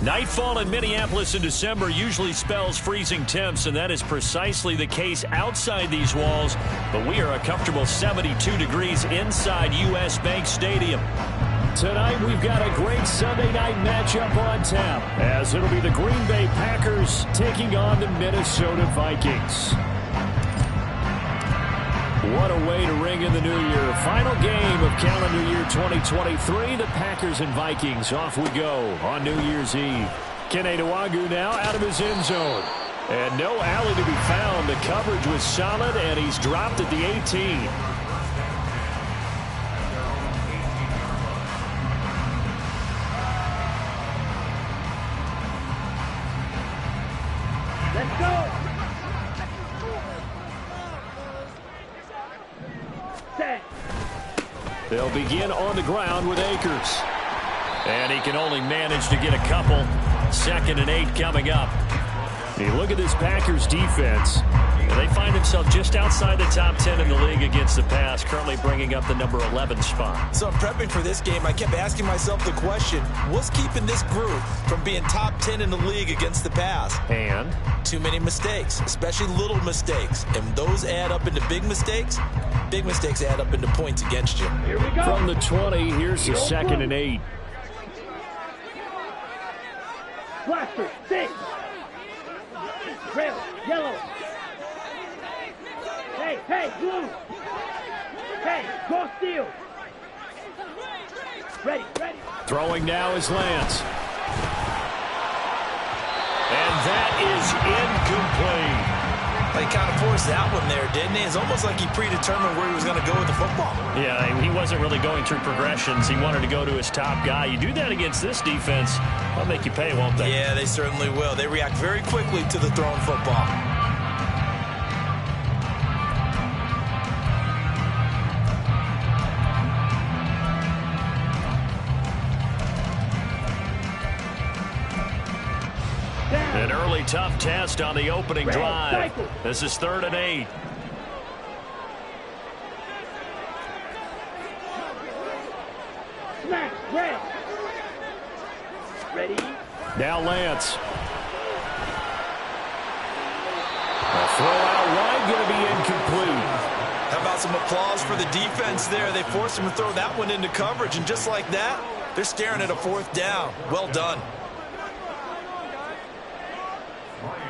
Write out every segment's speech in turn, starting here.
Nightfall in Minneapolis in December usually spells freezing temps, and that is precisely the case outside these walls. But we are a comfortable 72 degrees inside U.S. Bank Stadium. Tonight we've got a great Sunday night matchup on tap, as it'll be the Green Bay Packers taking on the Minnesota Vikings. What a way to ring in the new year. Final game of calendar year 2023. The Packers and Vikings. Off we go on New Year's Eve. Kene Nwangwu now out of his end zone. And no alley to be found. The coverage was solid, and he's dropped at the 18. Let's go! They'll begin on the ground with Akers. And he can only manage to get a couple. 2nd and 8 coming up. You look at this Packers defense. They find themselves just outside the top 10 in the league against the pass, currently bringing up the number 11 spot. So in prepping for this game, I kept asking myself the question, what's keeping this group from being top 10 in the league against the pass? And? Too many mistakes, especially little mistakes. And those add up into big mistakes. Big mistakes add up into points against you. Here we go. From the 20, here's the 2nd and 8. Blaster, 6. Red, yellow. Hey, blue. Hey, go steal. Ready. Throwing now is Lance. And that is incomplete. He kind of forced that one there, didn't he? It's almost like he predetermined where he was going to go with the football. Yeah, he wasn't really going through progressions. He wanted to go to his top guy. You do that against this defense, they'll make you pay, won't they? Yeah, they certainly will. They react very quickly to the thrown football. An early tough test on the opening drive. This is 3rd and 8. Smack, red. Ready. Now Lance. A throw out wide, going to be incomplete. How about some applause for the defense there? They forced him to throw that one into coverage, and just like that, they're staring at a 4th down. Well done.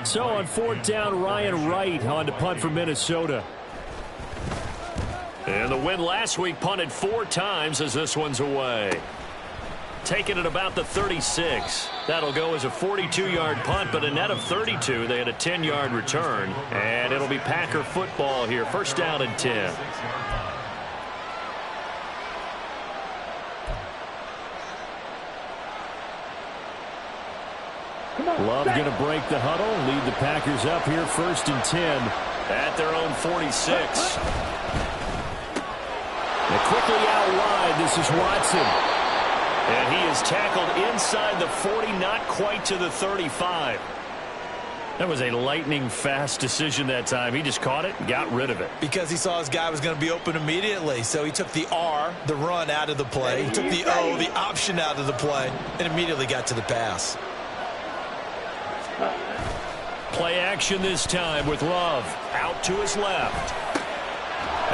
So on 4th down, Ryan Wright on to punt for Minnesota. And the win last week punted 4 times as this one's away. Taking it about the 36. That'll go as a 42-yard punt, but a net of 32. They had a 10-yard return. And it'll be Packer football here. 1st down and 10. Love going to break the huddle, lead the Packers up here 1st and 10. At their own 46. And quickly out wide, this is Watson. And he is tackled inside the 40, not quite to the 35. That was a lightning-fast decision that time. He just caught it and got rid of it. Because he saw his guy was going to be open immediately. So he took the R, the run, out of the play. He took the O, the option, out of the play, and immediately got to the pass. Play action this time with Love. Out to his left.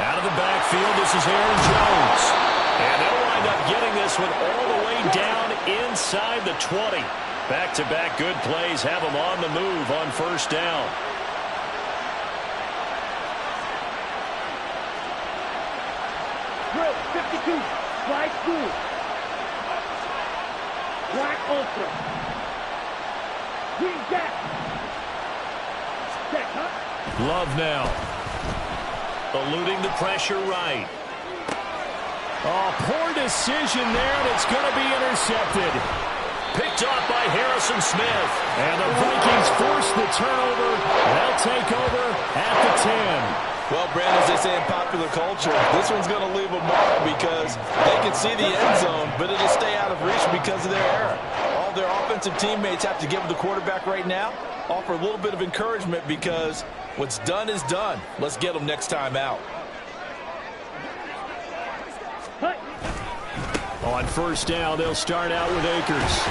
Out of the backfield, this is Aaron Jones. And they'll wind up getting this one all the way down inside the 20. Back-to-back good plays have them on the move on 1st down. Drill, 52. Slide school. Black Ultra. Green Jack. Check, huh? Love now. Eluding the pressure right. Oh, poor decision there, and it's going to be intercepted. Picked off by Harrison Smith. And the Vikings force the turnover. They'll take over at the 10. Well, Brandon, as they say in popular culture, this one's going to leave a mark because they can see the end zone, but it'll stay out of reach because of their error. All their offensive teammates have to give the quarterback right now, offer a little bit of encouragement because what's done is done. Let's get them next time out. On 1st down, they'll start out with Akers.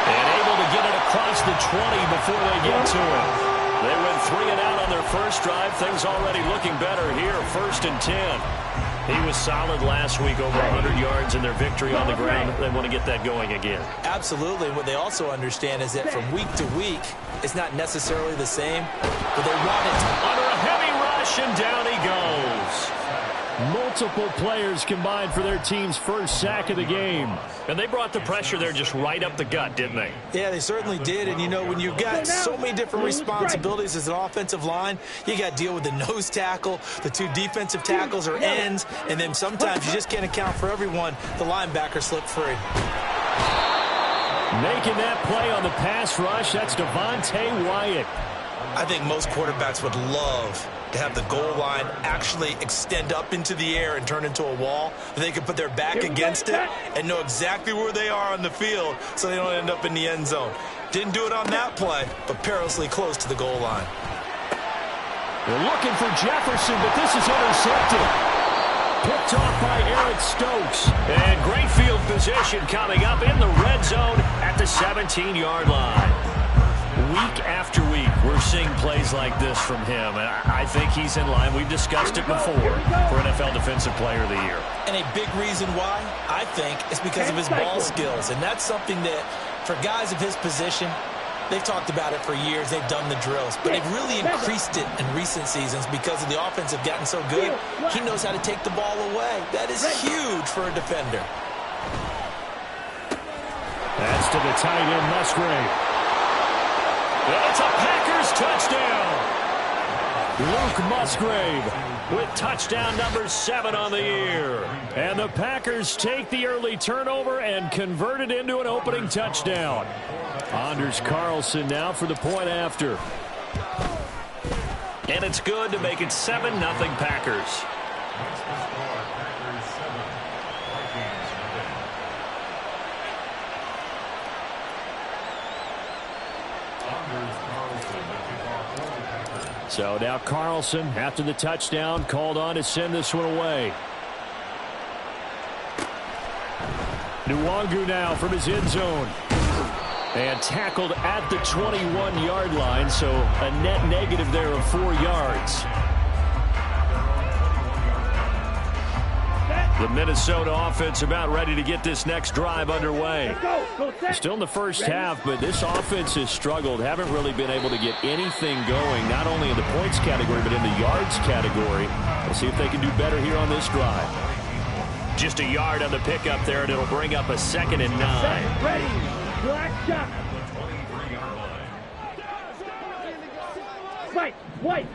And able to get it across the 20 before they get to it. They went 3 and out on their first drive. Things already looking better here. 1st and 10. He was solid last week, over 100 yards in their victory on the ground. They want to get that going again. Absolutely. What they also understand is that from week to week, it's not necessarily the same, but they want it to. Under a heavy rush, and down he goes. Multiple players combined for their team's first sack of the game. And they brought the pressure there just right up the gut, didn't they? Yeah, they certainly did. And, you know, when you've got so many different responsibilities as an offensive line, you got to deal with the nose tackle, the 2 defensive tackles or ends, and then sometimes you just can't account for everyone. The linebacker slipped free. Making that play on the pass rush, that's Devontae Wyatt. I think most quarterbacks would love to have the goal line actually extend up into the air and turn into a wall. They can put their back against it and know exactly where they are on the field so they don't end up in the end zone. Didn't do it on that play, but perilously close to the goal line. They're looking for Jefferson, but this is intercepted. Picked off by Eric Stokes. And great field position coming up in the red zone at the 17-yard line. Week after week, we're seeing plays like this from him, and I think he's in line. We've discussed it before for NFL Defensive Player of the Year. And a big reason why, I think, is because of his ball skills. And that's something that, for guys of his position, they've talked about it for years. They've done the drills. But they've really increased it in recent seasons because of the offense have gotten so good. He knows how to take the ball away. That is huge for a defender. That's to the tight end, Musgrave. It's a Packers touchdown. Luke Musgrave with touchdown number 7 on the year. And the Packers take the early turnover and convert it into an opening touchdown. Anders Carlson now for the point after. And it's good to make it 7-0 Packers. So now Carlson, after the touchdown, called on to send this one away. Nwangu now from his end zone. And tackled at the 21-yard line, so a net negative there of 4 yards. The Minnesota offense about ready to get this next drive underway. Still in the first half, but this offense has struggled. Haven't really been able to get anything going, not only in the points category, but in the yards category. We'll see if they can do better here on this drive. Just a yard on the pickup there, and it'll bring up a 2nd and 9. Ready. Black shot. White. White.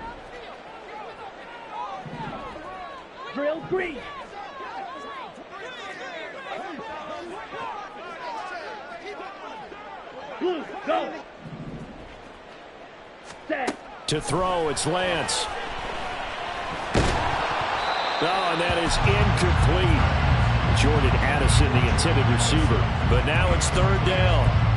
Drill green. Blue, go. Set. To throw, it's Lance. Oh, and that is incomplete. Jordan Addison, the intended receiver. But now it's 3rd down.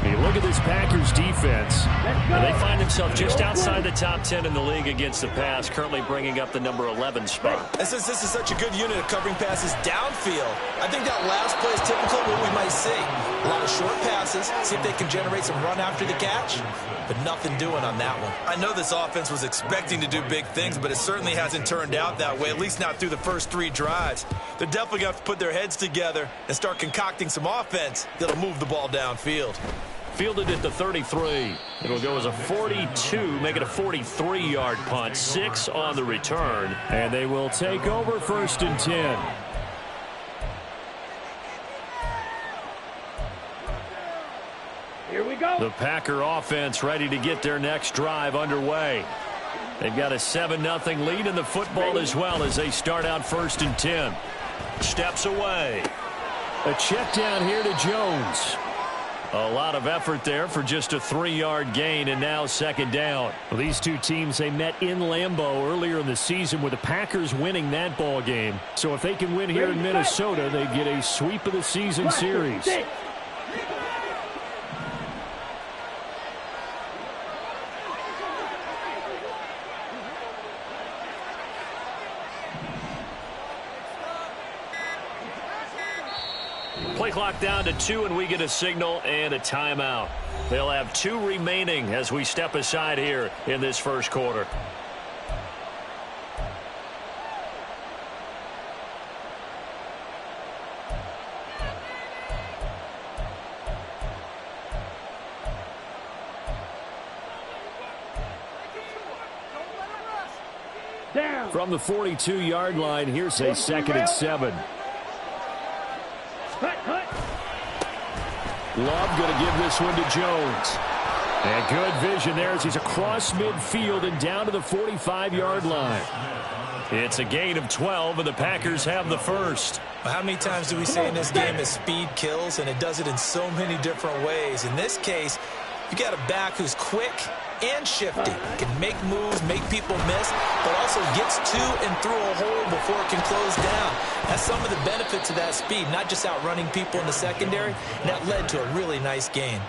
You look at this Packers defense, and they find themselves just outside the top 10 in the league against the pass, currently bringing up the number 11 spot. And since this is such a good unit of covering passes downfield, I think that last play is typical of what we might see. A lot of short passes, see if they can generate some run after the catch, but nothing doing on that one. I know this offense was expecting to do big things, but it certainly hasn't turned out that way, at least not through the first 3 drives. They're definitely going to have to put their heads together and start concocting some offense that'll move the ball downfield. Fielded at the 33. It'll go as a 42, make it a 43-yard punt. 6 on the return. And they will take over 1st and 10. Here we go. The Packer offense ready to get their next drive underway. They've got a 7-0 lead in the football as well as they start out 1st and 10. Steps away. A check down here to Jones. A lot of effort there for just a 3-yard gain, and now 2nd down. Well, these two teams, they met in Lambeau earlier in the season with the Packers winning that ball game. So if they can win here in Minnesota, they get a sweep of the season series. Play clock down to 2, and we get a signal and a timeout. They'll have 2 remaining as we step aside here in this first quarter. Down. From the 42-yard line, here's a 2nd and 7. Hut. Love going to give this one to Jones. And good vision there as he's across midfield and down to the 45-yard line. It's a gain of 12, and the Packers have the first. How many times do we say in this game that speed kills, and it does it in so many different ways? In this case, you got a back who's quick and shifty, can make moves, make people miss, but also gets to and through a hole before it can close down. That's some of the benefits of that speed, not just outrunning people in the secondary, and that led to a really nice gain.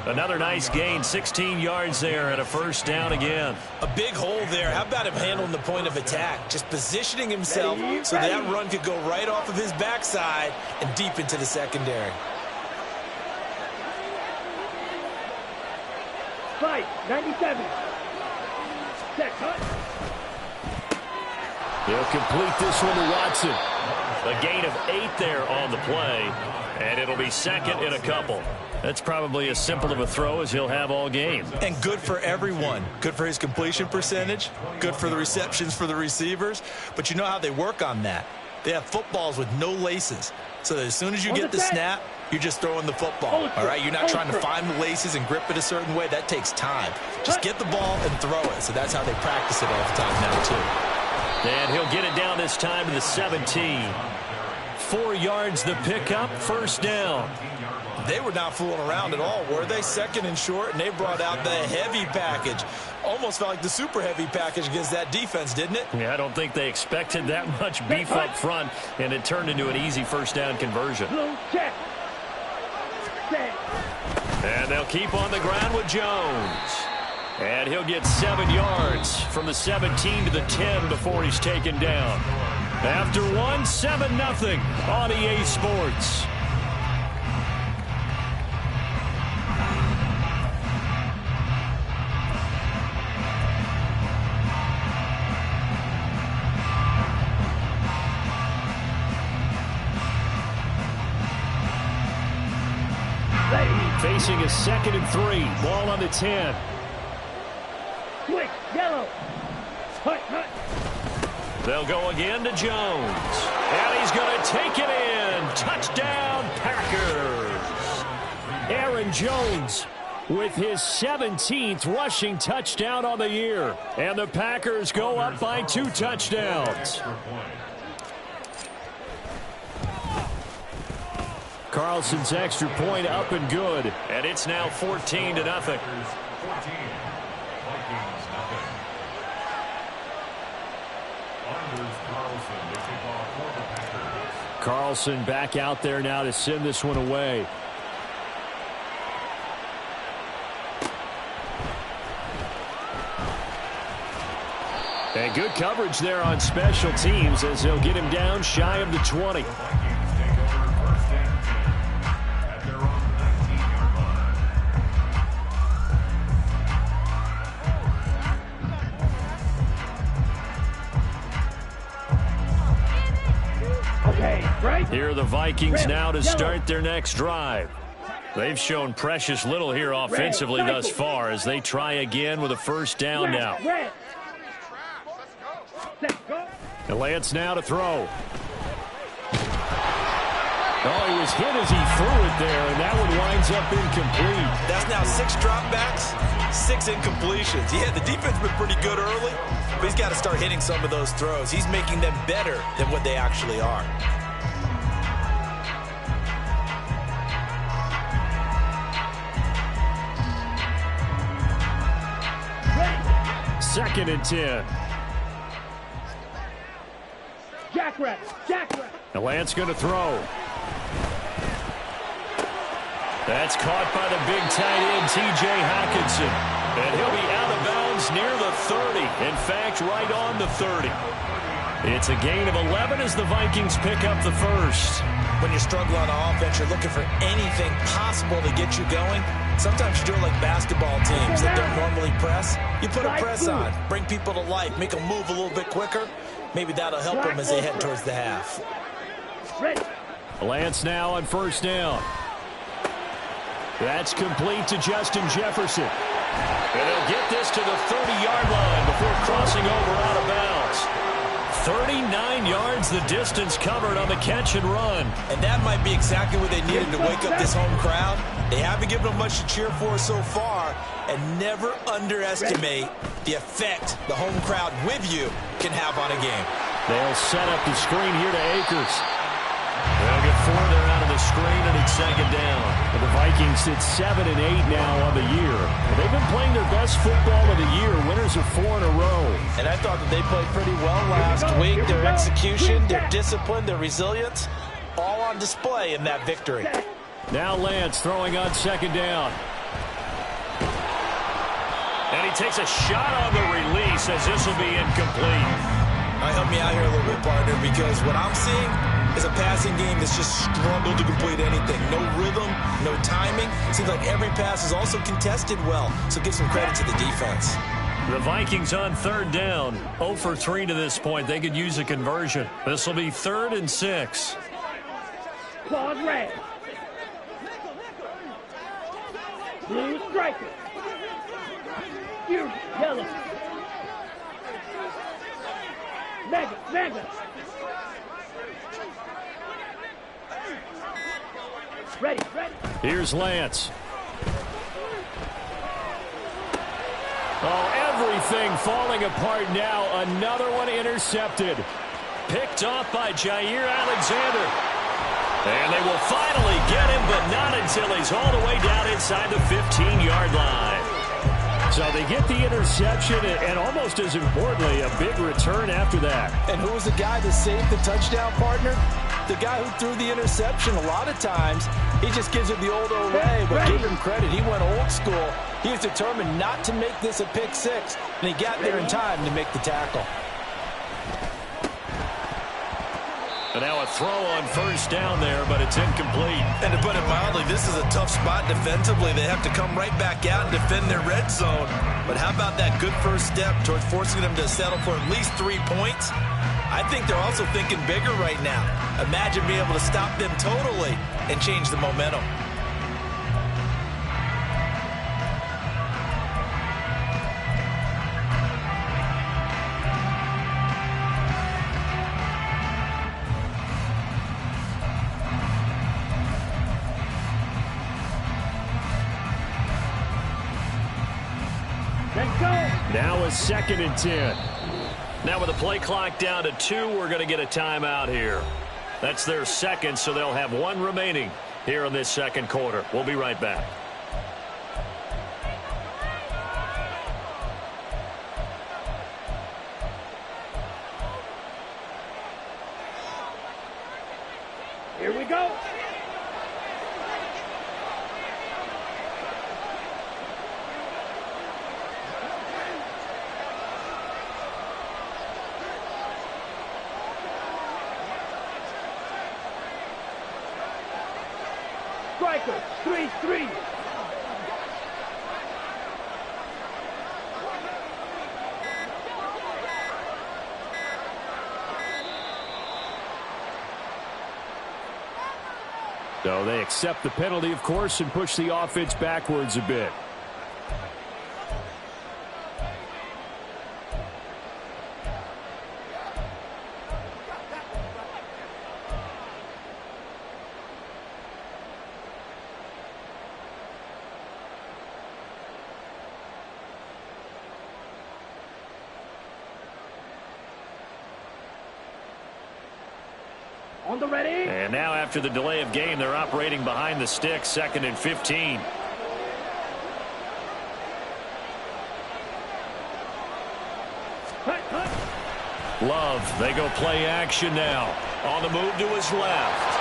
Another nice gain, 16 yards there, and a first down again. A big hole there. How about him handling the point of attack? Just positioning himself so that run could go right off of his backside and deep into the secondary. Fight. 97. Set. Hut. He'll complete this one to Watson. A gain of 8 there on the play, and it'll be 2nd and a couple. That's probably as simple of a throw as he'll have all game. And good for everyone. Good for his completion percentage. Good for the receptions for the receivers. But you know how they work on that. They have footballs with no laces. So that as soon as you get the snap, you're just throwing the football. All right? You're not trying to find the laces and grip it a certain way. That takes time. Just get the ball and throw it. So that's how they practice it all the time now, too. And he'll get it down this time to the 17. 4 yards the pickup, first down. They were not fooling around at all, were they? 2nd and short, and they brought out the heavy package. Almost felt like the super heavy package against that defense, didn't it? Yeah, I don't think they expected that much beef up front, and it turned into an easy first down conversion. Blue check. Set. And they'll keep on the ground with Jones. And he'll get 7 yards from the 17 to the 10 before he's taken down. After 7-0 on EA Sports. Facing a 2nd and 3. Ball on the 10. Quick. Yellow. Hut. They'll go again to Jones. And he's going to take it in. Touchdown, Packers. Aaron Jones with his 17th rushing touchdown on the year. And the Packers go up by 2 touchdowns. Carlson's extra point up and good. And it's now 14-0. Carlson back out there now to send this one away. And good coverage there on special teams as they'll get him down shy of the 20. Here are the Vikings now to start their next drive. They've shown precious little here offensively thus far as they try again with a first down now. And Lance now to throw. Oh, he was hit as he threw it there, and that one winds up incomplete. That's now 6 dropbacks, 6 incompletions. Yeah, the defense has been pretty good early, but he's got to start hitting some of those throws. He's making them better than what they actually are. 2nd and 10. Jackrabbit. And Lance going to throw. That's caught by the big tight end, T.J. Hockenson. And he'll be out of bounds near the 30. In fact, right on the 30. It's a gain of 11 as the Vikings pick up the first. When you struggle on offense, you're looking for anything possible to get you going. Sometimes you do it like basketball teams that don't normally press. You put a press on, bring people to life, make them move a little bit quicker. Maybe that'll help them as they head towards the half. Lance now on first down. That's complete to Justin Jefferson. And he'll get this to the 30-yard line before crossing over out of bounds. 39 yards the distance covered on the catch and run. And that might be exactly what they needed to wake up this home crowd. They haven't given them much to cheer for so far. And never underestimate the effect the home crowd with you can have on a game. They'll set up the screen here to Akers. They'll get 4 there out of the screen, and it's second down. The Vikings sit 7-8 now on the year. They've been playing their best football of the year. Winners of 4 in a row. And I thought that they played pretty well last week. Their execution, their discipline, their resilience, all on display in that victory. Now Lance throwing on second down. And he takes a shot on the release as this will be incomplete. Help me out here a little bit, partner, because what I'm seeing is a passing game that's just struggled to complete anything. No rhythm, no timing. Seems like every pass is also contested well, so give some credit to the defense. The Vikings on third down. 0 for 3 to this point. They could use a conversion. This will be 3rd and 6. Claws red. Blue striker. Fury yellow. Mega. Ready. Here's Lance. Oh, everything falling apart now. Another one intercepted. Picked off by Jair Alexander. And they will finally get him, but not until he's all the way down inside the 15-yard line. So they get the interception, and almost as importantly, a big return after that. And who was the guy that saved the touchdown, partner? The guy who threw the interception. A lot of times, he just gives it the old way, but give him credit. He went old school. He was determined not to make this a pick six, and he got there in time to make the tackle. And now a throw on first down there, but it's incomplete. And to put it mildly, this is a tough spot defensively. They have to come right back out and defend their red zone. But how about that good first step towards forcing them to settle for at least 3 points? I think they're also thinking bigger right now. Imagine being able to stop them totally and change the momentum. Now a 2nd and 10. Now with the play clock down to 2, we're going to get a timeout here. That's their second, so they'll have 1 remaining here in this second quarter. We'll be right back. Here we go. Striker, 3-3. So they accept the penalty, of course, and push the offense backwards a bit. On the ready. And now after the delay of game, they're operating behind the sticks, 2nd and 15. Love, they go play action now. On the move to his left.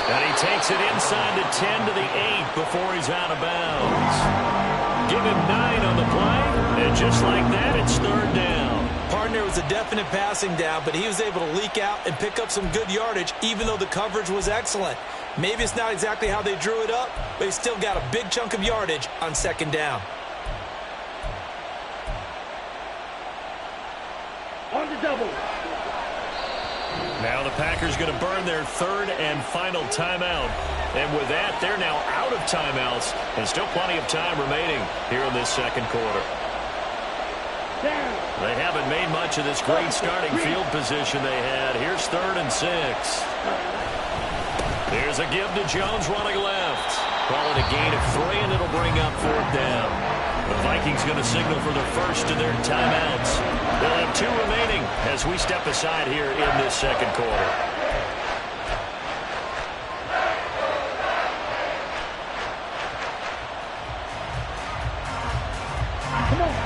And he takes it inside the 10 to the 8 before he's out of bounds. Give him 9 on the play, And just like that, it's third down. Partner was a definite passing down, but he was able to leak out and pick up some good yardage, even though the coverage was excellent. Maybe it's not exactly how they drew it up, but he still got a big chunk of yardage on second down. On the double. Now the Packers going to burn their third and final timeout. And with that, they're now out of timeouts and still plenty of time remaining here in this second quarter. Down. They haven't made much of this great starting field position they had. Here's 3rd and 6. Here's a give to Jones running left. Call it a gain of 3, and it'll bring up 4th down. The Vikings going to signal for their first of their timeouts. They'll have 2 remaining as we step aside here in this second quarter.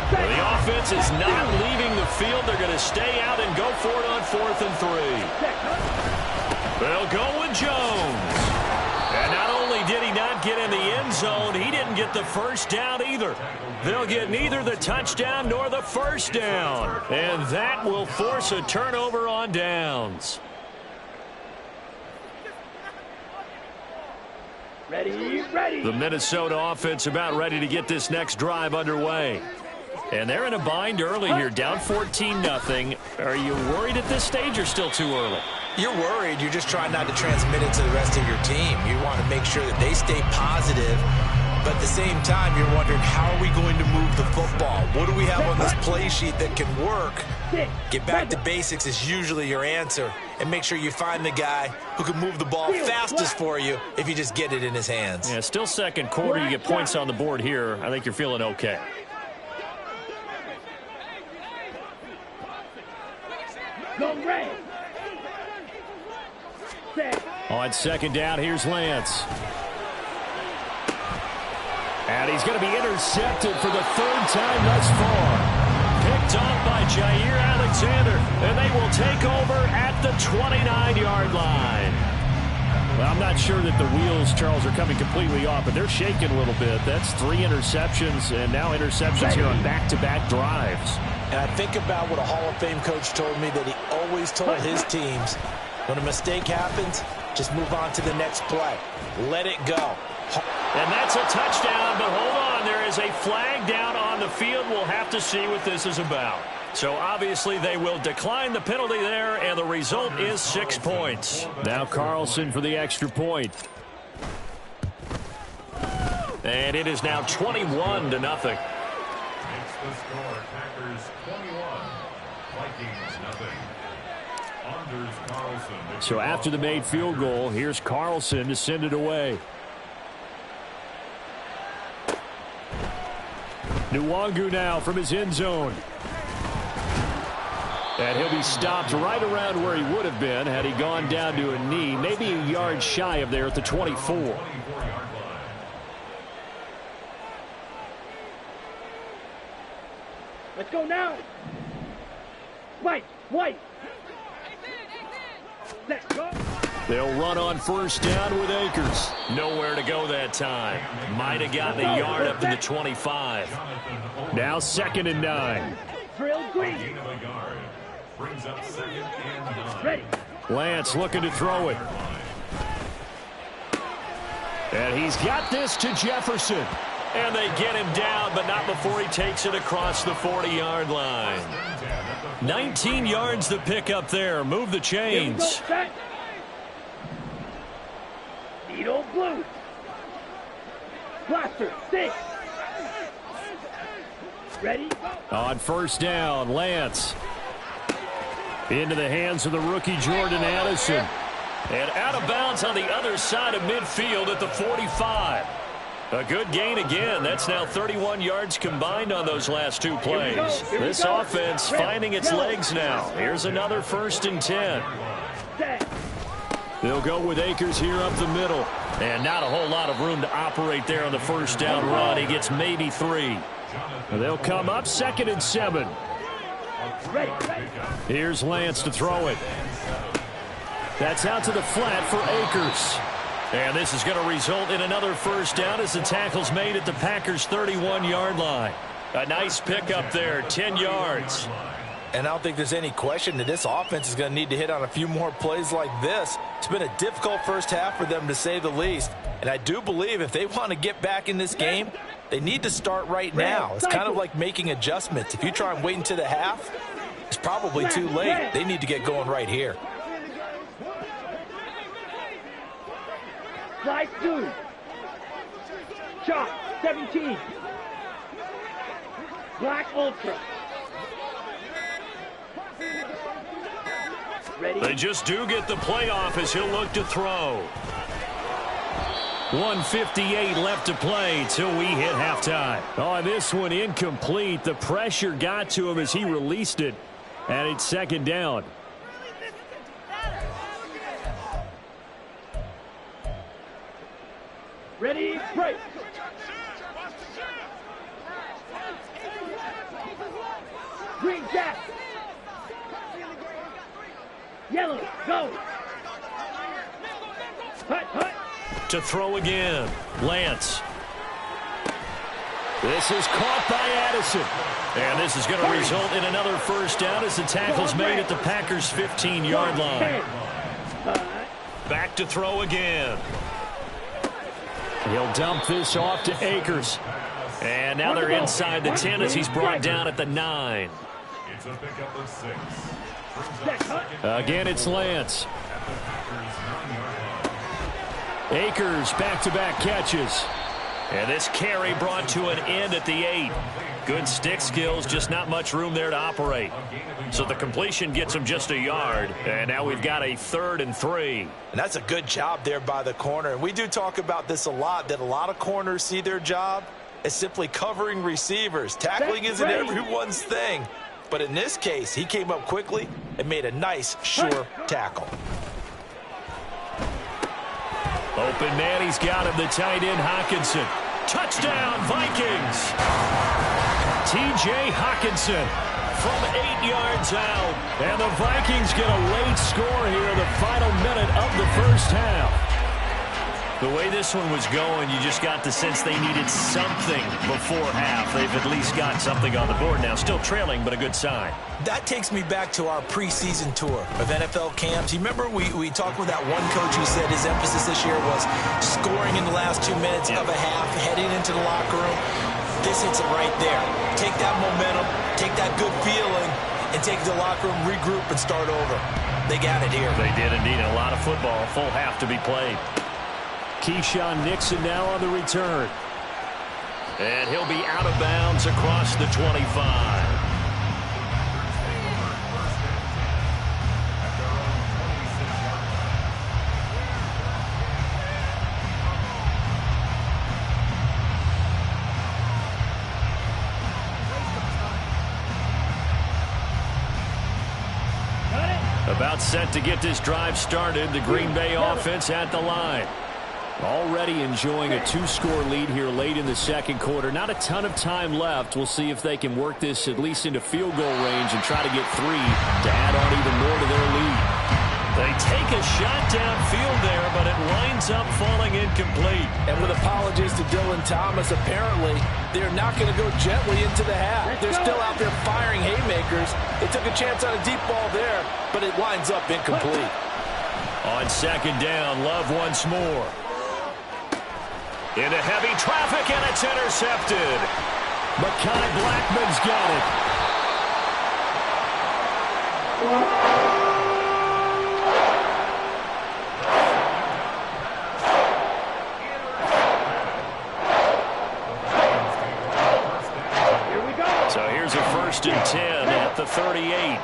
The offense is not leaving the field. They're going to stay out and go for it on 4th and 3. They'll go with Jones. And not only did he not get in the end zone, he didn't get the first down either. They'll get neither the touchdown nor the first down. And that will force a turnover on downs. Ready, ready. The Minnesota offense about ready to get this next drive underway. And they're in a bind early here, down 14-0. Are you worried at this stage or still too early? You're worried. You're just trying not to transmit it to the rest of your team. You want to make sure that they stay positive. But at the same time, you're wondering, how are we going to move the football? What do we have on this play sheet that can work? Get back to basics is usually your answer. And make sure you find the guy who can move the ball fastest for you if you just get it in his hands. Yeah, still second quarter. You get points on the board here. I think you're feeling okay. Go red. Set. On second down, here's Lance. And he's going to be intercepted for the 3rd time thus far. Picked off by Jair Alexander. And they will take over at the 29-yard line. Well, I'm not sure that the wheels, Charles, are coming completely off, but they're shaking a little bit. That's 3 interceptions, and now interceptions here on back-to-back drives. And I think about what a Hall of Fame coach told me that he always told his teams, when a mistake happens, just move on to the next play. Let it go. And that's a touchdown, but hold on. There is a flag down on the field. We'll have to see what this is about. So obviously they will decline the penalty there, and the result is 6 points. Now Carlson for the extra point. And it is now 21-0. Makes the score Packers 21, Vikings nothing. Anders Carlson. So after the made field goal, here's Carlson to send it away. Nwangu now from his end zone. And he'll be stopped right around where he would have been had he gone down to a knee, maybe a yard shy of there at the 24. Let's go now. White. Let's go. They'll run on first down with Akers. Nowhere to go that time. Might have gotten a yard up to the 25. Now 2nd and 9. Drill green. Brings up 2nd and 9. Ready. Lance looking to throw it. And he's got this to Jefferson. And they get him down, but not before he takes it across the 40-yard line. 19 yards to pick up there. Move the chains. Needle blue. Blaster 6. Ready? On first down, Lance. Into the hands of the rookie Jordan Addison. And out of bounds on the other side of midfield at the 45. A good gain again. That's now 31 yards combined on those last 2 plays. This offense finding its legs now. Here's another 1st and 10. They'll go with Akers here up the middle. And not a whole lot of room to operate there on the first down run. He gets maybe 3. They'll come up 2nd and 7. Here's Lance to throw it. That's out to the flat for Akers. And this is going to result in another first down as the tackle's made at the Packers' 31-yard line. A nice pickup there, 10 yards. And I don't think there's any question that this offense is going to need to hit on a few more plays like this. It's been a difficult first half for them, to say the least. And I do believe if they want to get back in this game, they need to start right now. It's kind of like making adjustments. If you try and wait until the half, it's probably too late. They need to get going right here. Slide through. Shot, 17. Black Ultra. Ready? They just do get the playoff as he'll look to throw. 1:58 left to play till we hit halftime. Oh, this one incomplete. The pressure got to him as he released it, and it's second down. Ready, break. Green jack. Yellow, go. Hut, hut. To throw again, Lance. This is caught by Addison. And this is going to result in another first down as the tackle's made at the Packers' 15-yard line. Back to throw again. He'll dump this off to Akers. And now they're inside the 10 as he's brought down at the 9. It's a pickup of 6. Again, it's Lance. Akers back-to-back catches. And this carry brought to an end at the 8. Good stick skills, just not much room there to operate. So the completion gets him just a yard. And now we've got a 3rd and 3. And that's a good job there by the corner. And we do talk about this a lot, that a lot of corners see their job as simply covering receivers. Tackling isn't everyone's thing. But in this case, he came up quickly and made a nice, sure tackle. Open man, he's got him, the tight end, Hockenson. Touchdown, Vikings! T.J. Hockenson From 8 yards out. And the Vikings get a late score here in the final minute of the first half. The way this one was going, you just got the sense they needed something before half. They've at least got something on the board now. Still trailing, but a good sign. That takes me back to our preseason tour of NFL camps. You remember we talked with that one coach who said his emphasis this year was scoring in the last 2 minutes of a half, heading into the locker room. This hits it right there. Take that momentum, take that good feeling, and take it to the locker room, regroup, and start over. They got it here. They did indeed. A lot of football, full half to be played. Keyshawn Nixon now on the return. And he'll be out of bounds across the 25. About set to get this drive started. The Green Bay offense at the line. Already enjoying a 2-score lead here late in the second quarter. Not a ton of time left. We'll see if they can work this at least into field goal range and try to get 3 to add on even more to their lead. They take a shot downfield there, but it winds up falling incomplete. And with apologies to Dylan Thomas, apparently they're not going to go gently into the half. They're still out there firing haymakers. They took a chance on a deep ball there, but it winds up incomplete. On second down, Love once more. Into heavy traffic, and it's intercepted. Mekhi Blackmon's got it. Here we go. So here's a 1st and 10 at the 38.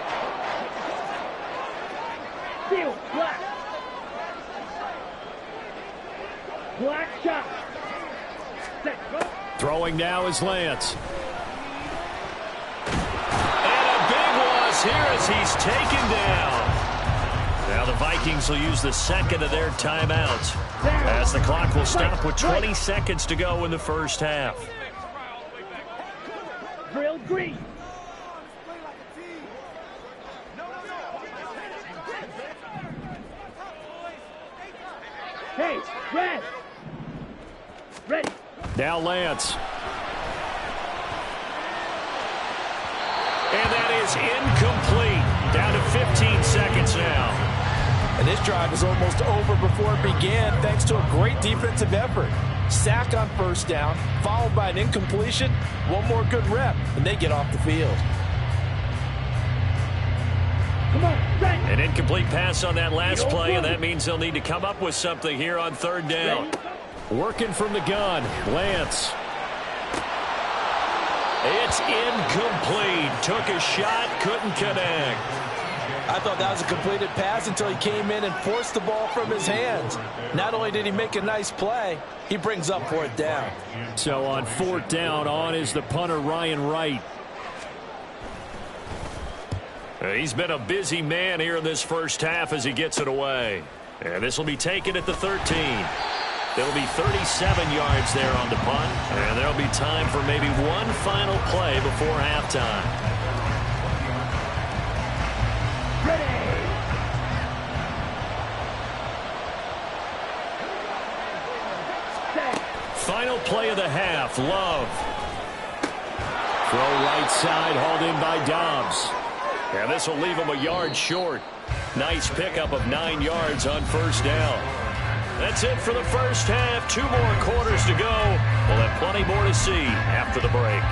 Seal, black. Black shot. Set, go. Throwing now is Lance. And a big loss here as he's taken down. Now the Vikings will use the second of their timeouts as the clock will stop with 20 seconds to go in the first half. Drill green. Hey, red. Ready. Now Lance. is incomplete. Down to 15 seconds now. And this drive is almost over before it began thanks to a great defensive effort. Sack on first down, followed by an incompletion. One more good rep, and they get off the field. Come on, set. An incomplete pass on that last play, and that means they'll need to come up with something here on third down. Working from the gun, Lance. It's incomplete. Took a shot, couldn't connect. I thought that was a completed pass until he came in and forced the ball from his hands. Not only did he make a nice play, he brings up fourth down. So on fourth down, on is the punter, Ryan Wright. He's been a busy man here in this first half as he gets it away. And this will be taken at the 13. It'll be 37 yards there on the punt. And there'll be time for maybe one final play before halftime. Final play of the half, Love. Throw right side, hauled in by Dobbs. And this will leave him a yard short. Nice pickup of 9 yards on first down. That's it for the first half. 2 more quarters to go. We'll have plenty more to see after the break.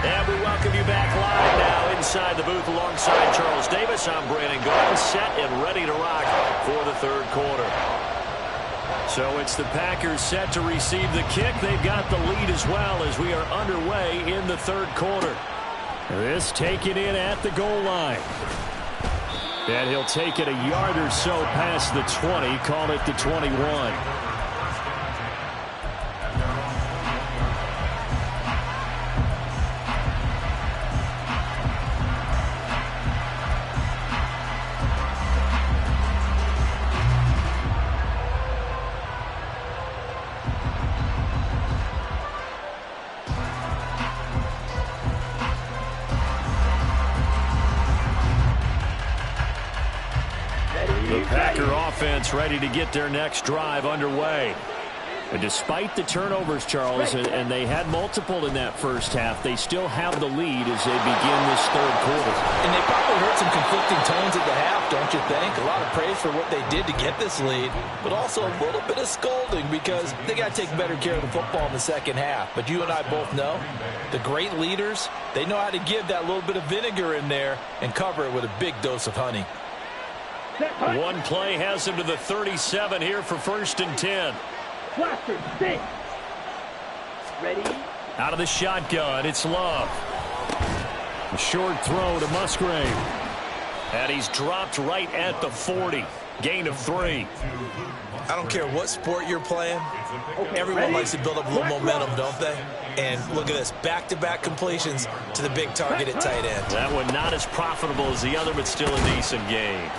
And we welcome you back live now inside the booth alongside Charles Davis. I'm Brandon Gaudin, set and ready to rock for the third quarter. So it's the Packers set to receive the kick. They've got the lead as well as we are underway in the third quarter. This taken in at the goal line. And he'll take it a yard or so past the 20, call it the 21. Ready to get their next drive underway. And despite the turnovers, Charles, and they had multiple in that first half, they still have the lead as they begin this third quarter. And they probably heard some conflicting tones at the half, don't you think? A lot of praise for what they did to get this lead, but also a little bit of scolding because they got to take better care of the football in the second half. But you and I both know the great leaders, they know how to give that little bit of vinegar in there and cover it with a big dose of honey. One play has him to the 37 here for 1st and 10. Blaster, sit. Ready? Out of the shotgun, it's Love. A short throw to Musgrave. And he's dropped right at the 40. Gain of 3. I don't care what sport you're playing. Everyone likes to build up a little momentum, don't they? And look at this, back-to-back completions to the big target at tight end. That one not as profitable as the other, but still a decent gain.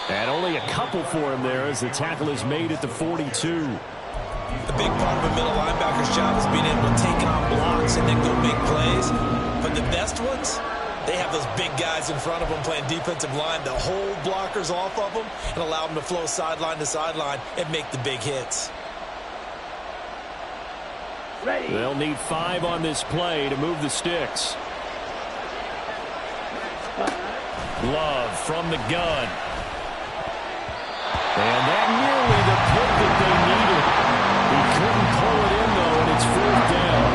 And only a couple for him there as the tackle is made at the 42. The big part of a middle linebacker's job is being able to take on blocks and then go make plays. But the best ones, they have those big guys in front of them playing defensive line to hold blockers off of them and allow them to flow sideline to sideline and make the big hits. Ready. They'll need 5 on this play to move the sticks. Love from the gun. And that nearly the pick that they needed. He couldn't pull it in, though, and it's 4th down.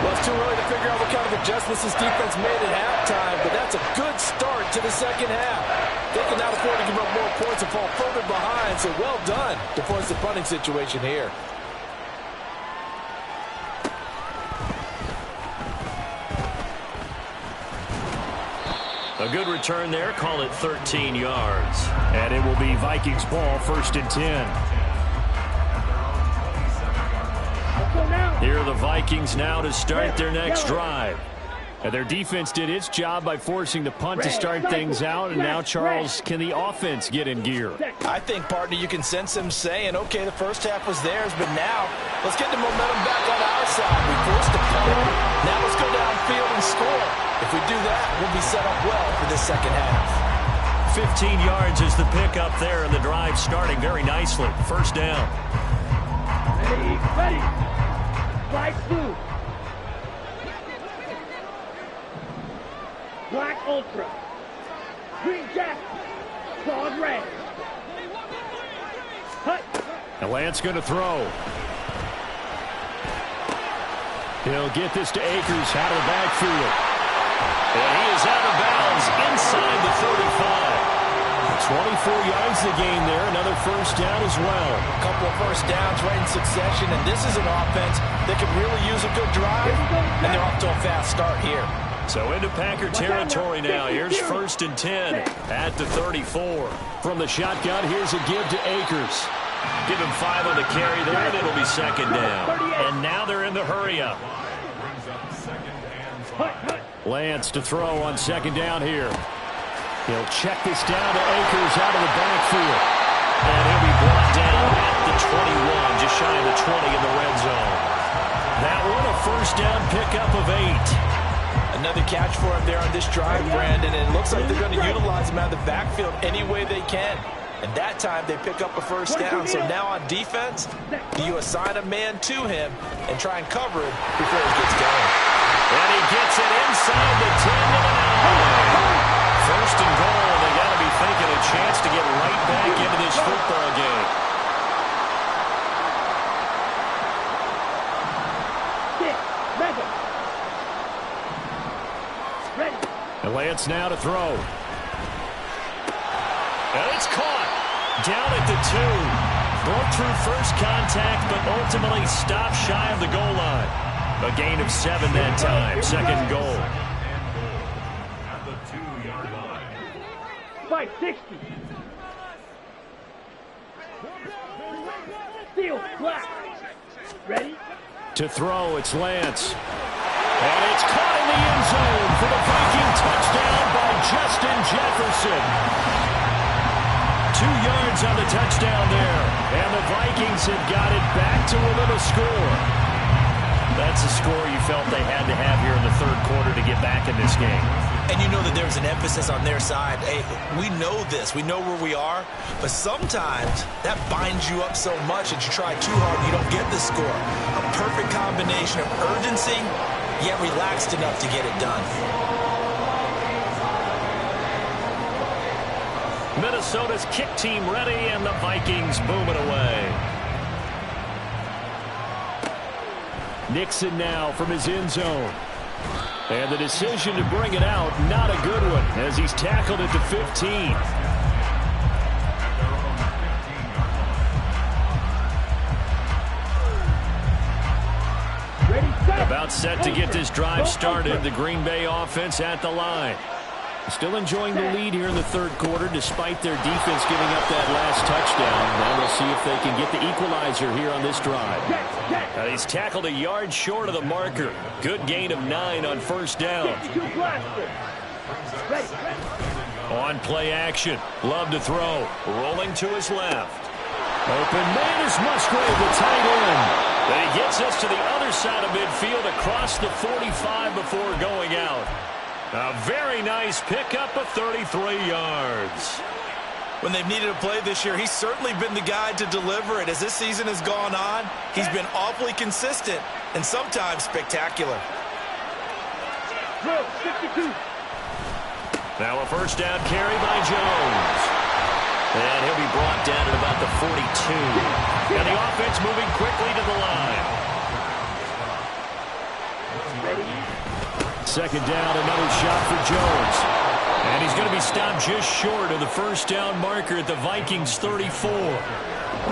Well, it's too early to figure out what kind of adjustments this defense made at halftime, but that's a good start to the second half. They can now afford to give up more points and fall further behind, so well done to force the punting situation here. A good return there. Call it 13 yards. And it will be Vikings ball, 1st and 10. Here are the Vikings now to start their next drive. And their defense did its job by forcing the punt to start things out. And now, Charles, can the offense get in gear? I think, partner, you can sense them saying, okay, the first half was theirs, but now let's get the momentum back on our side. We forced the punt. Now let's go downfield field and score. If we do that, we'll be set up well for this second half. 15 yards is the pickup there, and the drive starting very nicely. First down. Ready, ready. Flag blue. Black ultra. Green jacket. Claws red. Hut. And Lance going to throw. He'll get this to Akers out of the backfield. And he is out of bounds inside the 35. 24 yards the game there. Another first down as well. A couple of first downs right in succession, and this is an offense that could really use a good drive, and they're off to a fast start here. So into Packer territory now. Here's 1st and 10 at the 34. From the shotgun, here's a give to Akers. Give him 5 on the carry there, and it'll be second down. And now they're in the hurry-up. Lance to throw on second down here. He'll check this down to Akers out of the backfield. And he'll be brought down at the 21, just shy of the 20 in the red zone. That one a first down pickup of 8. Another catch for him there on this drive, Brandon, and it looks like they're going to utilize him out of the backfield any way they can. And that time they pick up a first down. So now on defense, do you assign a man to him and try and cover him before he gets going? And he gets it inside the 10 to the 9. First and goal, and they got to be thinking a chance to get right back into this football game. And Lance now to throw. And it's caught down at the 2. Broke through first contact, but ultimately stopped shy of the goal line. A gain of 7 that time. Second goal. At the 2-yard line. 560. Steal, black. Ready? To throw, it's Lance. And it's caught in the end zone for the Viking touchdown by Justin Jefferson. 2 yards on the touchdown there. And the Vikings have got it back to within a score. That's a score you felt they had to have here in the third quarter to get back in this game. And you know that there's an emphasis on their side. Hey, we know this. We know where we are. But sometimes that binds you up so much that you try too hard and you don't get the score. A perfect combination of urgency, yet relaxed enough to get it done. Minnesota's kick team ready, and the Vikings booming away. Nixon now from his end zone. And the decision to bring it out, not a good one, as he's tackled at the 15. About set to get this drive started. The Green Bay offense at the line. Still enjoying the lead here in the third quarter, despite their defense giving up that last touchdown. Now we'll see if they can get the equalizer here on this drive. He's tackled a yard short of the marker. Good gain of 9 on first down. On play action. Love to throw. Rolling to his left. Open man is Musgrave, the tight end. Then he gets us to the other side of midfield across the 45 before going out. A very nice pickup of 33 yards. When they've needed a play this year, he's certainly been the guy to deliver it. As this season has gone on, he's been awfully consistent and sometimes spectacular. Drill, 52. Now a first down carry by Jones. And he'll be brought down at about the 42. And the offense moving quickly to the line. Second down, another shot for Jones. And he's going to be stopped just short of the first down marker at the Vikings 34.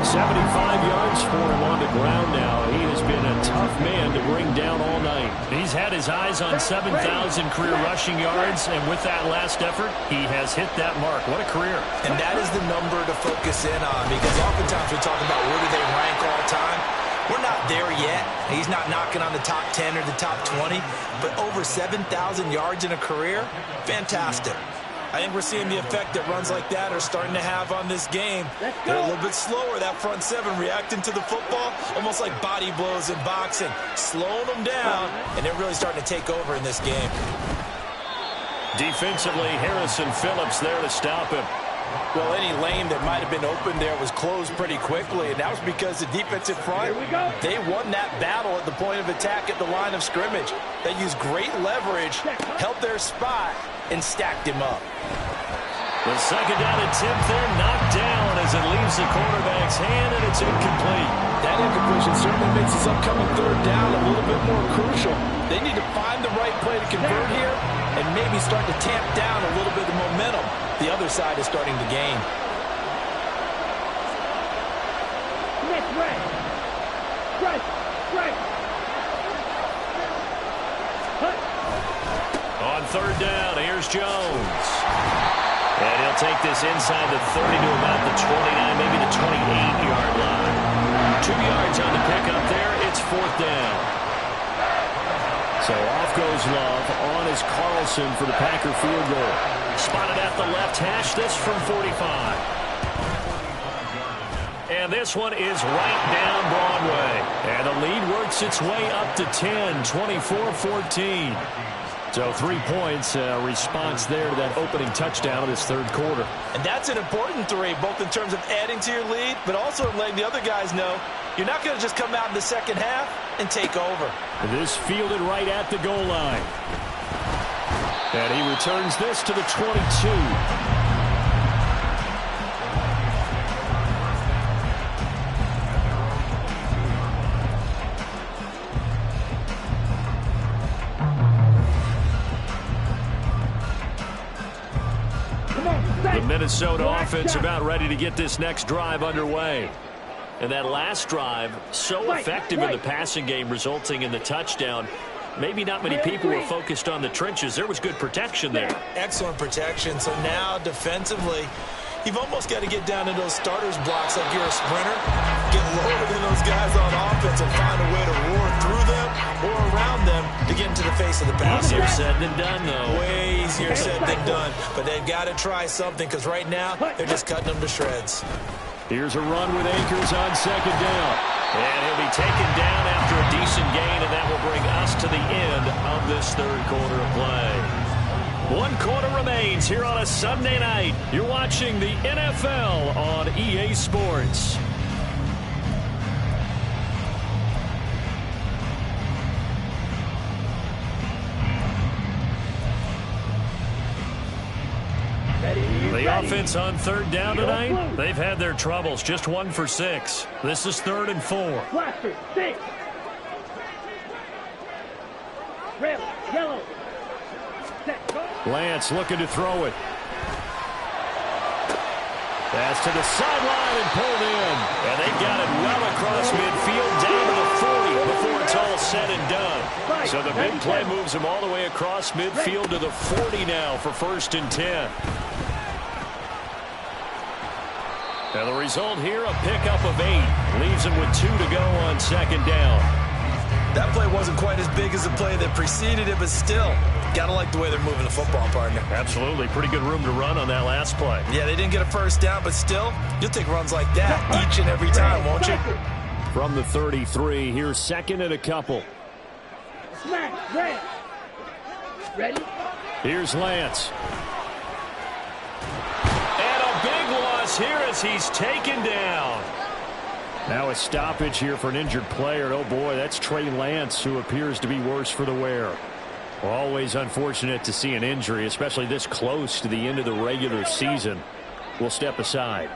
75 yards for him on the ground now. He has been a tough man to bring down all night. He's had his eyes on 7,000 career rushing yards, and with that last effort, he has hit that mark. What a career. And that is the number to focus in on, because oftentimes we talk about where do they rank all time. We're not there yet. He's not knocking on the top 10 or the top 20, but over 7,000 yards in a career, fantastic. I think we're seeing the effect that runs like that are starting to have on this game. They're a little bit slower, that front seven, reacting to the football, almost like body blows in boxing, slowing them down, and they're really starting to take over in this game. Defensively, Harrison Phillips there to stop him. Well, any lane that might have been open there was closed pretty quickly, and that was because the defensive front, they won that battle at the point of attack at the line of scrimmage. They used great leverage, held their spot, and stacked him up. The second down attempt there knocked down as it leaves the quarterback's hand, and it's incomplete. That incompletion certainly makes this upcoming third down a little bit more crucial. They need to find the right play to convert here and maybe start to tamp down a little bit of the momentum the other side is starting to gain. Next right. Right. On third down, here's Jones. And he'll take this inside the 30 to about the 29, maybe the 28-yard line. 2 yards on the pickup there. It's fourth down. So off goes Love. On is Carlson for the Packer field goal. Spotted at the left hash. This from 45. And this one is right down Broadway. And the lead works its way up to 10, 24-14. So 3 points, response there to that opening touchdown of this third quarter. And that's an important 3, both in terms of adding to your lead, but also letting the other guys know you're not going to just come out in the second half and take over. This fielded right at the goal line. And he returns this to the 22. The Minnesota offense about ready to get this next drive underway. And that last drive, so effective in the passing game, resulting in the touchdown. Maybe not many people were focused on the trenches. There was good protection there. Excellent protection. So now defensively, you've almost got to get down to those starters blocks like you're a sprinter. Get lower than those guys on offense and find a way to roar through them or around them to get into the face of the pass. Easier said than done, though. Way easier said than done. But they've got to try something because right now they're just cutting them to shreds. Here's a run with Akers on second down. And he'll be taken down after a decent gain, and that will bring us to the end of this third quarter of play. 1 quarter remains here on a Sunday night. You're watching the NFL on EA Sports. The offense on third down tonight, they've had their troubles. Just 1 for 6. This is 3rd and 4. Blaster, 6. Red, yellow. Set, go. Lance looking to throw it. Pass to the sideline and pulled in. And they got it well across midfield down to the 40 before it's all said and done. So the big play moves them all the way across midfield to the 40 now for 1st and 10. And the result here, a pickup of 8. Leaves them with 2 to go on second down. That play wasn't quite as big as the play that preceded it, but still, got to like the way they're moving the football, partner. Absolutely. Pretty good room to run on that last play. Yeah, they didn't get a first down, but still, you'll take runs like that each and every time, won't you? From the 33, here's 2nd and a couple. Smack, red. Ready? Here's Lance. And a big loss here as he's taken down. Now a stoppage here for an injured player. Oh, boy, that's Trey Lance, who appears to be worse for the wear. Always unfortunate to see an injury, especially this close to the end of the regular season. We'll step aside.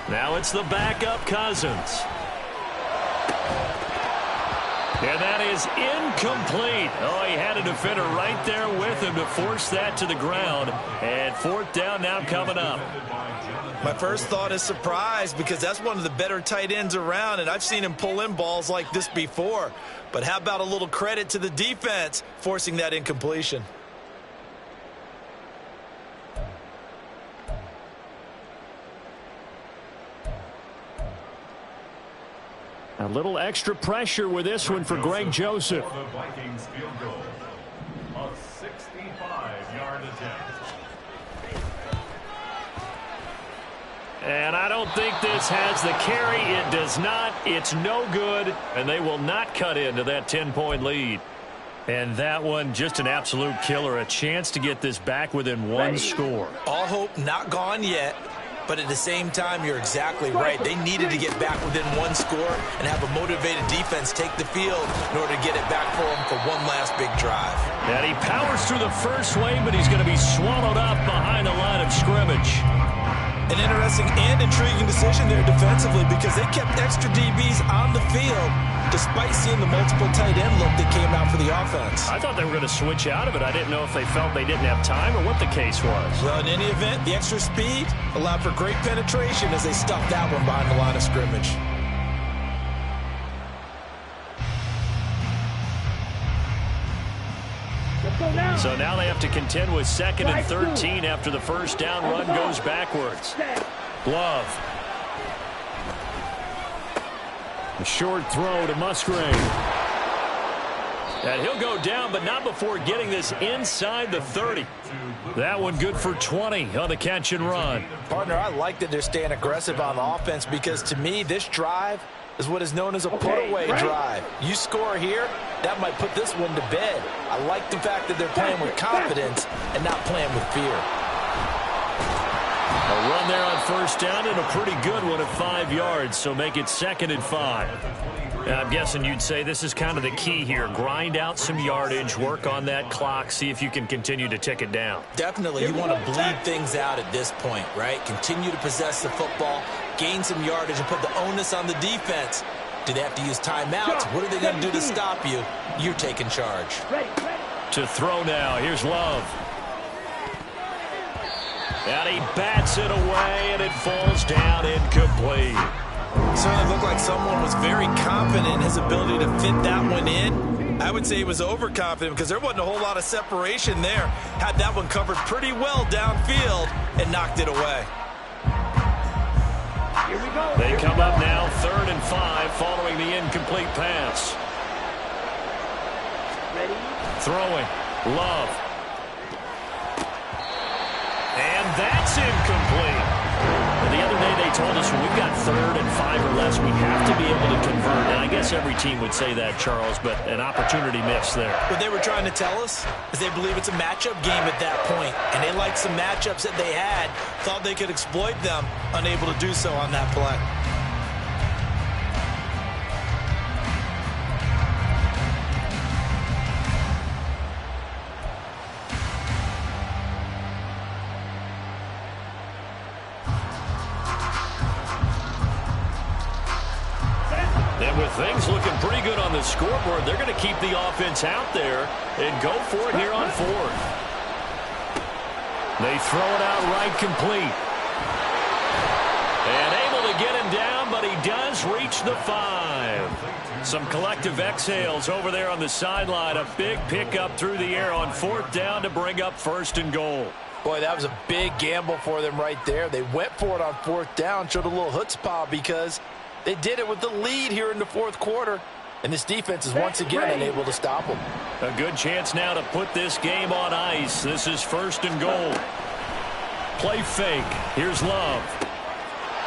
Now it's the backup Cousins. And that is incomplete. Oh, he had a defender right there with him to force that to the ground. And 4th down now coming up. My first thought is surprise because that's one of the better tight ends around, and I've seen him pull in balls like this before. But how about a little credit to the defense forcing that incompletion? A little extra pressure with this one for Greg Joseph. The Vikings field goal. A 65-yard attempt. And I don't think this has the carry. It does not. It's no good. And they will not cut into that 10-point lead. And that one, just an absolute killer. A chance to get this back within one score. All hope not gone yet. But at the same time, you're exactly right. They needed to get back within one score and have a motivated defense take the field in order to get it back for them for one last big drive. And he powers through the first wave, but he's going to be swallowed up behind the line of scrimmage. An interesting and intriguing decision there defensively because they kept extra DBs on the field despite seeing the multiple tight end look that came out for the offense. I thought they were going to switch out of it. I didn't know if they felt they didn't have time or what the case was. Well, in any event, the extra speed allowed for great penetration as they stuffed that one behind the line of scrimmage. So now they have to contend with 2nd and 13 after the first down run goes backwards. Love. A short throw to Musgrave. And he'll go down, but not before getting this inside the 30. That one good for 20 on the catch and run. Partner, I like that they're staying aggressive on offense because to me, this drive is what is known as a put-away drive. You score here, that might put this one to bed. I like the fact that they're playing with confidence and not playing with fear. A run there on first down and a pretty good one at 5 yards, so make it 2nd and 5. And I'm guessing you'd say this is kind of the key here. Grind out some yardage, work on that clock, see if you can continue to tick it down. Definitely, you want to bleed things out at this point, right? Continue to possess the football, gain some yardage, and put the onus on the defense. Do they have to use timeouts? What are they going to do to stop you? You're taking charge. To throw now, here's Love. And he bats it away, and it falls down incomplete. Certainly looked like someone was very confident in his ability to fit that one in. I would say he was overconfident because there wasn't a whole lot of separation there. Had that one covered pretty well downfield and knocked it away. Here we go. They come up now 3rd and 5 following the incomplete pass. Ready? Throwing. Love. And that's incomplete. The other day they told us when we've got 3rd and 5 or less, we have to be able to convert. And I guess every team would say that, Charles, but an opportunity missed there. What they were trying to tell us is they believe it's a matchup game at that point, and they liked some matchups that they had, thought they could exploit them, unable to do so on that play. And with things looking pretty good on the scoreboard, they're going to keep the offense out there and go for it here on 4th. They throw it out right complete. And able to get him down, but he does reach the 5. Some collective exhales over there on the sideline. A big pickup through the air on 4th down to bring up 1st and goal. Boy, that was a big gamble for them right there. They went for it on 4th down, showed a little chutzpah because they did it with the lead here in the 4th quarter. And this defense is once again unable to stop them. A good chance now to put this game on ice. This is 1st and goal. Play fake. Here's Love.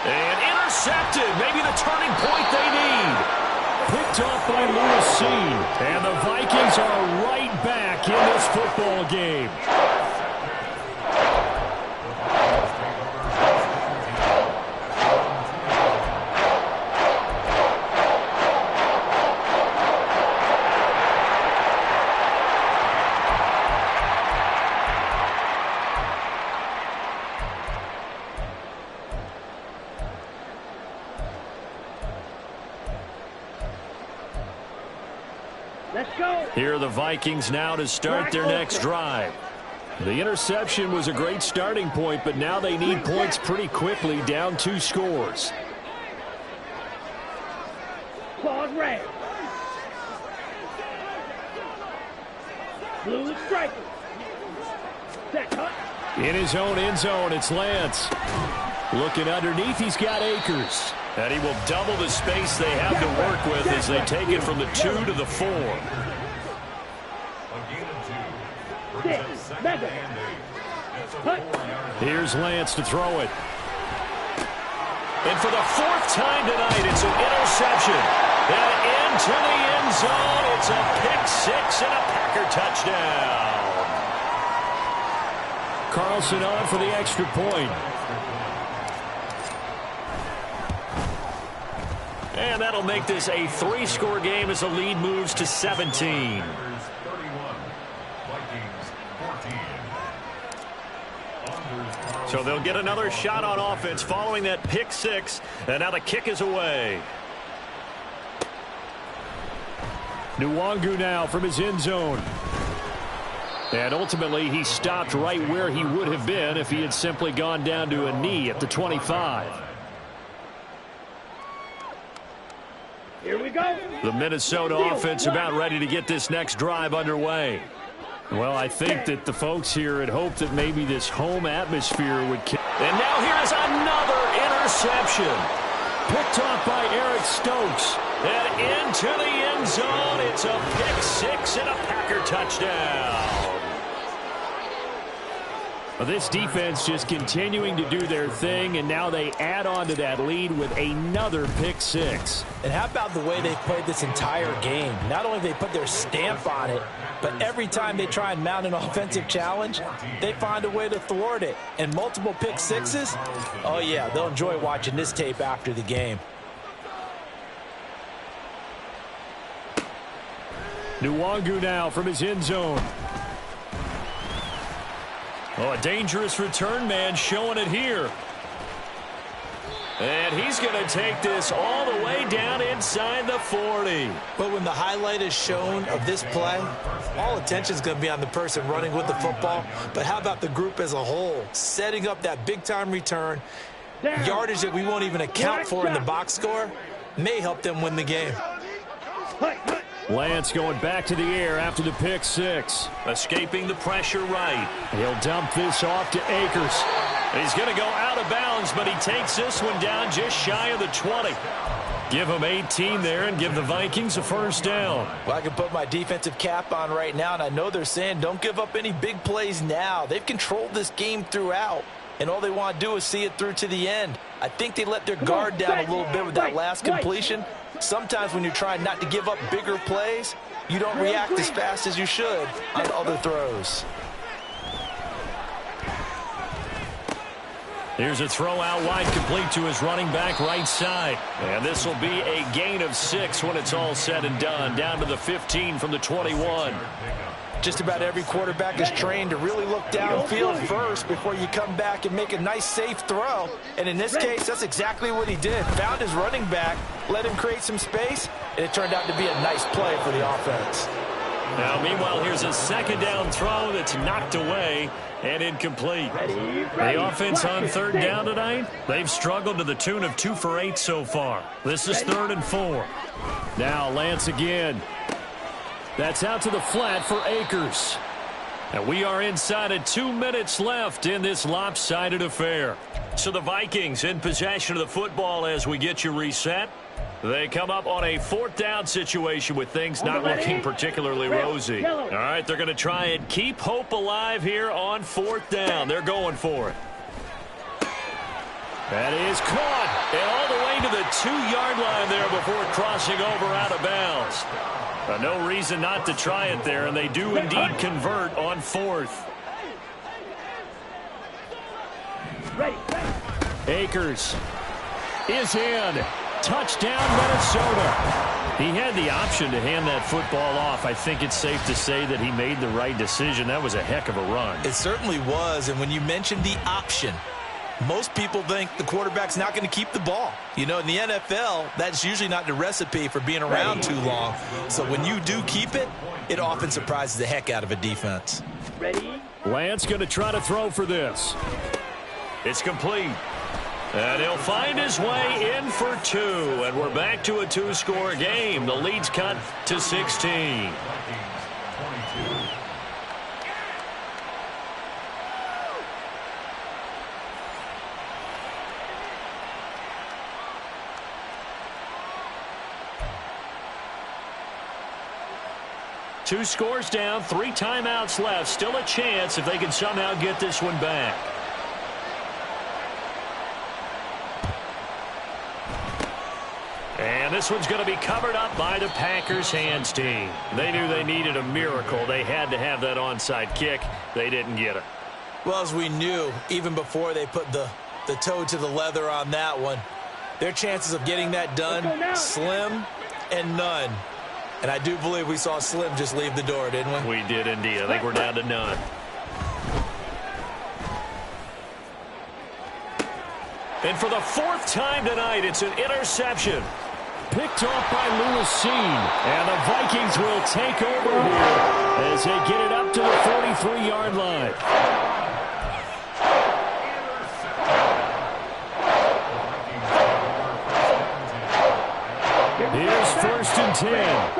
And intercepted. Maybe the turning point they need. Picked off by Lewis Cine. And the Vikings are right back in this football game. Let's go. Here are the Vikings now to start their next drive. The interception was a great starting point, but now they need points pretty quickly, down 2 scores. Claws red. Blue is striking. Set cut. In his own end zone, it's Lance. Looking underneath, he's got Akers. And he will double the space they have to work with as they take it from the 2 to the 4. Six. Mega. Hut. Here's Lance to throw it. And for the fourth time tonight, it's an interception. And into the end zone, it's a pick six and a Packer touchdown. Carlson on for the extra point. And that'll make this a three-score game as the lead moves to 17. So they'll get another shot on offense following that pick six. And now the kick is away. Nwangu now from his end zone. And ultimately, he stopped right where he would have been if he had simply gone down to a knee at the 25. Here we go. The Minnesota offense about ready to get this next drive underway. Well, I think that the folks here had hoped that maybe this home atmosphere would... And now here is another interception. Picked off by Eric Stokes. And into the end zone, it's a pick six and a Packer touchdown. Well, this defense just continuing to do their thing, and now they add on to that lead with another pick six. And how about the way they played this entire game? Not only they put their stamp on it, but every time they try and mount an offensive challenge, they find a way to thwart it. And multiple pick sixes, oh yeah, they'll enjoy watching this tape after the game. Nwangu now from his end zone. Oh, a dangerous return man showing it here. And he's going to take this all the way down inside the 40. But when the highlight is shown of this play, all attention is going to be on the person running with the football. But how about the group as a whole, setting up that big-time return, yardage that we won't even account for in the box score, may help them win the game. Lance going back to the air after the pick six. Escaping the pressure right. He'll dump this off to Akers. He's going to go out of bounds, but he takes this one down just shy of the 20. Give him 18 there and give the Vikings a first down. Well, I can put my defensive cap on right now, and I know they're saying don't give up any big plays now. They've controlled this game throughout, and all they want to do is see it through to the end. I think they let their guard down a little bit with that last completion. Sometimes when you're trying not to give up bigger plays, you don't react as fast as you should on other throws. Here's a throw out wide, complete to his running back right side. And this will be a gain of 6 when it's all said and done. Down to the 15 from the 21. Just about every quarterback is trained to really look downfield first before you come back and make a nice, safe throw. And in this case, that's exactly what he did. Found his running back, let him create some space, and it turned out to be a nice play for the offense. Now, meanwhile, here's a second down throw that's knocked away and incomplete. The offense on third down tonight, they've struggled to the tune of 2 for 8 so far. This is 3rd and 4. Now Lance again. That's out to the flat for Akers. And we are inside of 2 minutes left in this lopsided affair. So the Vikings in possession of the football as we get you reset. They come up on a 4th down situation with things not looking particularly rosy. All right, they're going to try and keep hope alive here on 4th down. They're going for it. That is caught. And all the way to the 2-yard line there before crossing over out of bounds. No reason not to try it there, and they do indeed convert on 4th. Akers is in. Touchdown, Minnesota. He had the option to hand that football off. I think it's safe to say that he made the right decision. That was a heck of a run. It certainly was, and when you mentioned the option, most people think the quarterback's not going to keep the ball. You know, in the NFL, that's usually not the recipe for being around too long. So when you do keep it, it often surprises the heck out of a defense. Lance going to try to throw for this. It's complete. And he'll find his way in for 2. And we're back to a 2-score game. The lead's cut to 16. 2 scores down, 3 timeouts left. Still a chance if they can somehow get this one back. And this one's going to be covered up by the Packers hands team. They knew they needed a miracle. They had to have that onside kick. They didn't get it. Well, as we knew, even before they put the toe to the leather on that one, their chances of getting that done, slim and none. And I do believe we saw Slim just leave the door, didn't we? We did indeed. I think we're down to none. And for the 4th time tonight, it's an interception. Picked off by Lewis Cine. And the Vikings will take over here as they get it up to the 43-yard line. Here's 1st and 10.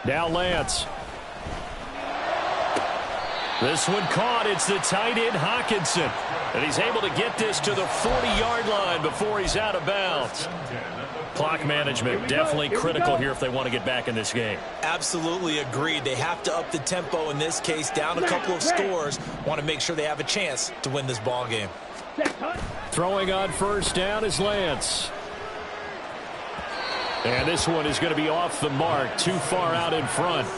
Now Lance. This one caught. It's the tight end Hockenson. And he's able to get this to the 40-yard line before he's out of bounds. Clock management definitely critical here if they want to get back in this game. Absolutely agreed. They have to up the tempo in this case, down a couple of scores. Want to make sure they have a chance to win this ball game. Throwing on 1st down is Lance. And this one is going to be off the mark, too far out in front.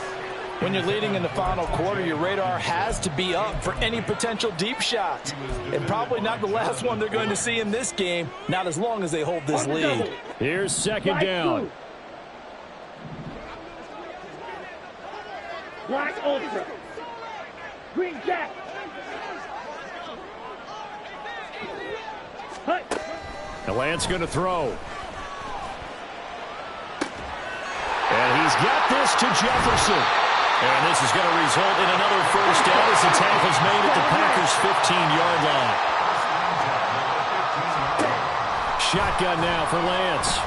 When you're leading in the final quarter, your radar has to be up for any potential deep shots. And probably not the last one they're going to see in this game, not as long as they hold this lead. Here's 2nd down. Black Ultra. Green Jack. The Lance going to throw. And he's got this to Jefferson. And this is going to result in another 1st down as the tackle's made at the Packers' 15-yard line. Shotgun now for Lance.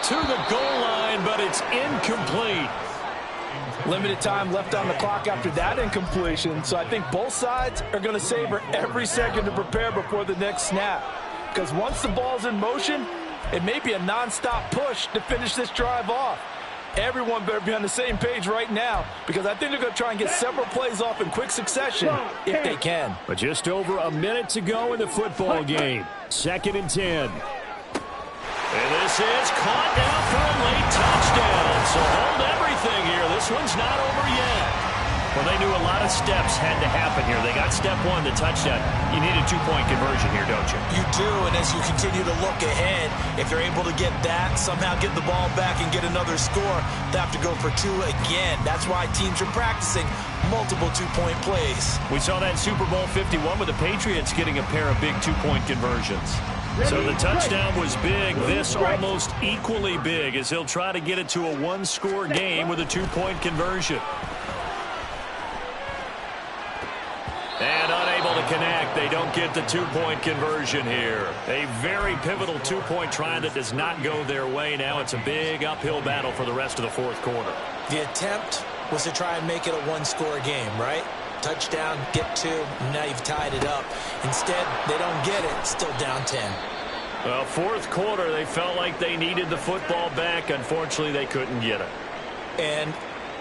To the goal line, but it's incomplete. Limited time left on the clock after that incompletion, so I think both sides are going to savor every second to prepare before the next snap. Because once the ball's in motion, it may be a nonstop push to finish this drive off. Everyone better be on the same page right now, because I think they're going to try and get several plays off in quick succession if they can. But just over a minute to go in the football game. 2nd and 10. And this is caught now for a late touchdown. So hold everything here. This one's not over yet. Well, they knew a lot of steps had to happen here. They got step 1, the touchdown. You need a 2-point conversion here, don't you? You do, and as you continue to look ahead, if they're able to get that, somehow get the ball back and get another score, they have to go for 2 again. That's why teams are practicing multiple 2-point plays. We saw that in Super Bowl 51 with the Patriots getting a pair of big 2-point conversions. So the touchdown was big. This almost equally big as he'll try to get it to a 1-score game with a 2-point conversion. And unable to connect. They don't get the 2-point conversion here. A very pivotal 2-point try that does not go their way. Now it's a big uphill battle for the rest of the 4th quarter. The attempt was to try and make it a 1-score game, right? Touchdown, get 2, now you've tied it up. Instead, they don't get it, still down 10. Well, 4th quarter, they felt like they needed the football back. Unfortunately, they couldn't get it. And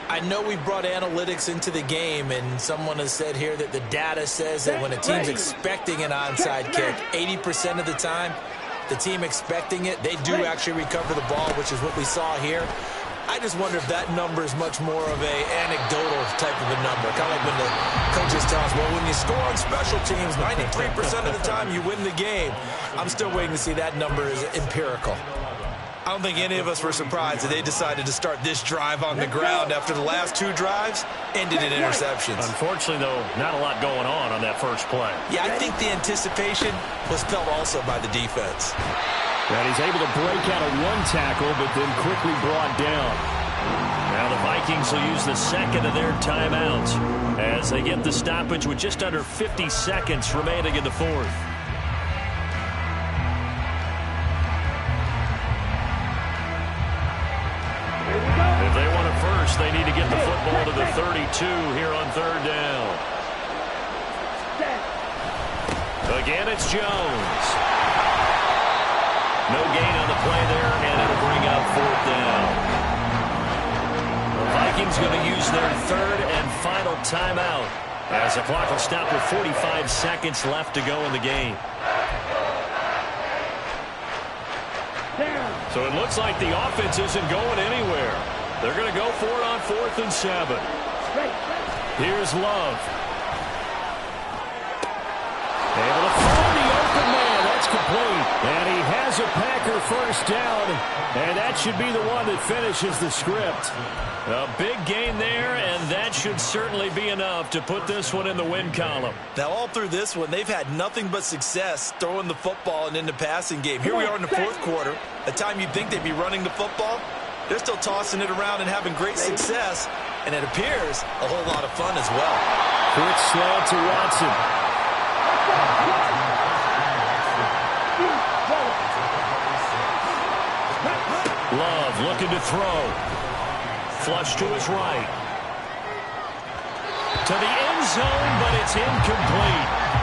I know we brought analytics into the game, and someone has said here that the data says that when a team's expecting an onside kick, 80% of the time, the team expecting it, they do actually recover the ball, which is what we saw here. I just wonder if that number is much more of a anecdotal type of a number. Kind of like when the coaches tell us, well, when you score on special teams, 93% of the time you win the game. I'm still waiting to see that number is empirical. I don't think any of us were surprised that they decided to start this drive on the ground after the last 2 drives ended in interceptions. Unfortunately, though, not a lot going on that first play. Yeah, I think the anticipation was felt also by the defense. And he's able to break out of 1 tackle, but then quickly brought down. Now the Vikings will use the 2nd of their timeouts as they get the stoppage with just under 50 seconds remaining in the 4th. If they want it first, they need to get the football to the 32 here on 3rd down. Again, it's Jones. No gain on the play there, and it'll bring up 4th down. The Vikings going to use their 3rd and final timeout, as the clock will stop with 45 seconds left to go in the game. So it looks like the offense isn't going anywhere. They're going to go for it on 4th and 7. Here's Love. Able to find the open man. That's complete. And he has a Packer 1st down. And that should be the one that finishes the script. A big gain there, and that should certainly be enough to put this one in the win column. Now, all through this one, they've had nothing but success throwing the football and in the passing game. Here we are in the 4th quarter, a time you'd think they'd be running the football. They're still tossing it around and having great success, and it appears a whole lot of fun as well. Quick slant to Watson. Love looking to throw. Flush to his right. To the end zone, but it's incomplete.